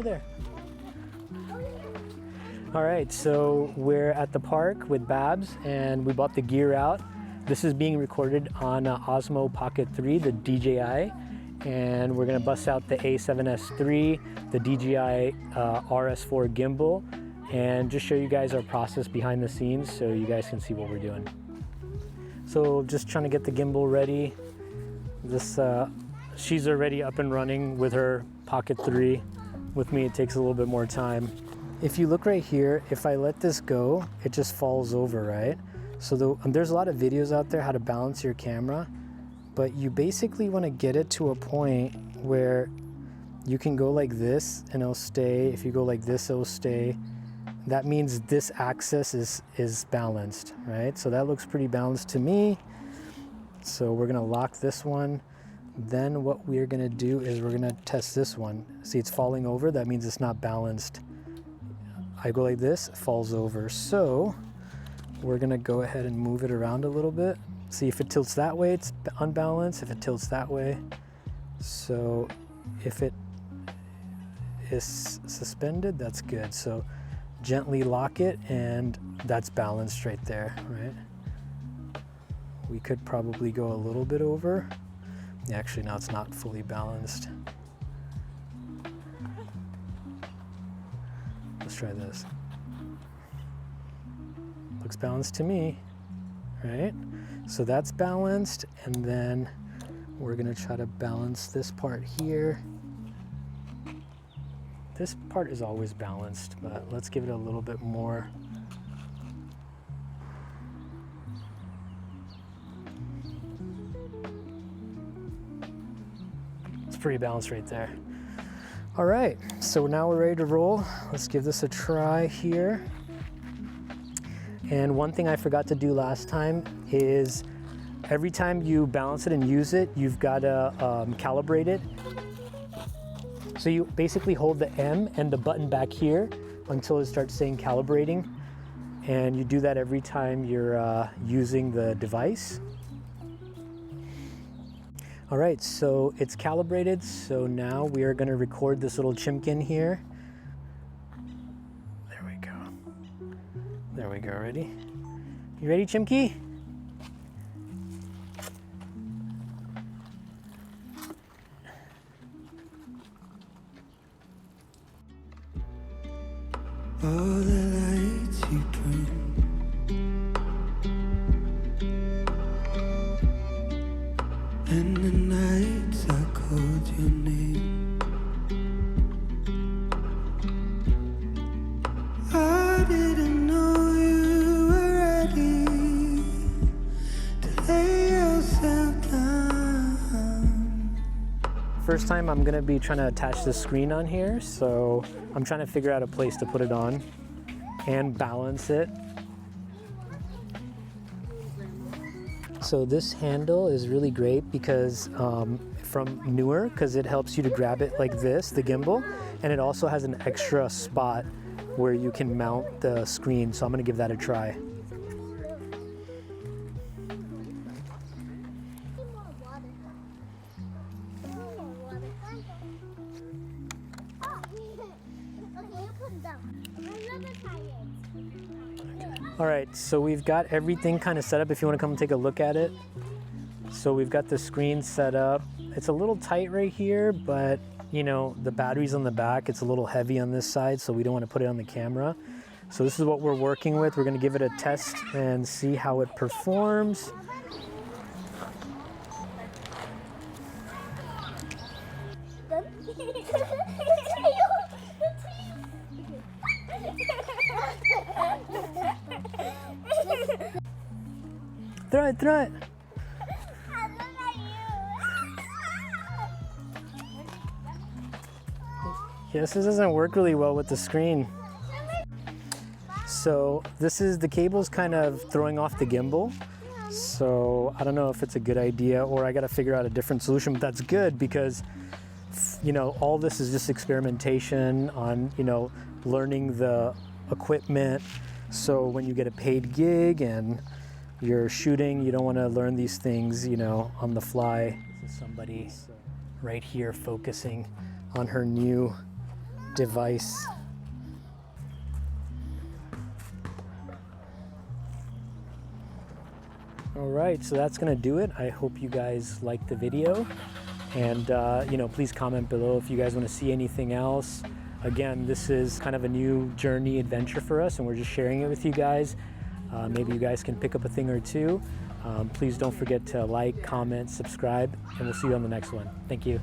over there. All right, so we're at the park with Babs and we bought the gear out. This is being recorded on Osmo Pocket 3, the DJI, and we're gonna bust out the A7S III, the DJI RS4 gimbal, and just show you guys our process behind the scenes so you guys can see what we're doing. So just trying to get the gimbal ready. This, she's already up and running with her Pocket 3. With me, it takes a little bit more time. If you look right here, if I let this go, it just falls over, right? So there's a lot of videos out there how to balance your camera, but you basically want to get it to a point where you can go like this and it'll stay. If you go like this, it'll stay. That means this axis is balanced, right? So that looks pretty balanced to me. So we're gonna lock this one. Then what we're gonna do is we're gonna test this one. See, it's falling over, that means it's not balanced. I go like this, it falls over. So we're gonna go ahead and move it around a little bit. See, if it tilts that way, it's unbalanced. If it tilts that way. So if it is suspended, that's good. So gently lock it and that's balanced right there, right? We could probably go a little bit over. Actually, no, it's not fully balanced. Let's try this. Looks balanced to me, right? So that's balanced, and then we're gonna try to balance this part here. This part is always balanced, but let's give it a little bit more. It's pretty balanced right there. All right, so now we're ready to roll. Let's give this a try here. And one thing I forgot to do last time is every time you balance it and use it, you've got to calibrate it. So you basically hold the M and the button back here until it starts saying calibrating. And you do that every time you're using the device. All right, so it's calibrated. So now we are gonna record this little chimkin here. There we go. There we go, ready? You ready, Chimky? All the lights you bring, and the nights I called your name, I didn't know you were ready to lay yourself down. First time I'm gonna be trying to attach the screen on here, so I'm trying to figure out a place to put it on and balance it. So this handle is really great because from Newer, because it helps you to grab it like this, the gimbal, and it also has an extra spot where you can mount the screen. So I'm gonna give that a try. All right, so we've got everything kind of set up if you want to come and take a look at it. So we've got the screen set up. It's a little tight right here, but you know, the battery's on the back. It's a little heavy on this side, so we don't want to put it on the camera. So this is what we're working with. We're going to give it a test and see how it performs. Throw it, throw it. Yes, this doesn't work really well with the screen. So this is, the cable's kind of throwing off the gimbal. So I don't know if it's a good idea or I got to figure out a different solution, but that's good because, you know, all this is just experimentation on, you know, learning the equipment. So when you get a paid gig and you're shooting, you don't want to learn these things, you know, on the fly. This is somebody right here focusing on her new device. All right, so that's gonna do it. I hope you guys liked the video, and you know, please comment below if you guys want to see anything else. Again, this is kind of a new journey adventure for us, and we're just sharing it with you guys. Maybe you guys can pick up a thing or two. Please don't forget to like, comment, subscribe, and we'll see you on the next one. Thank you.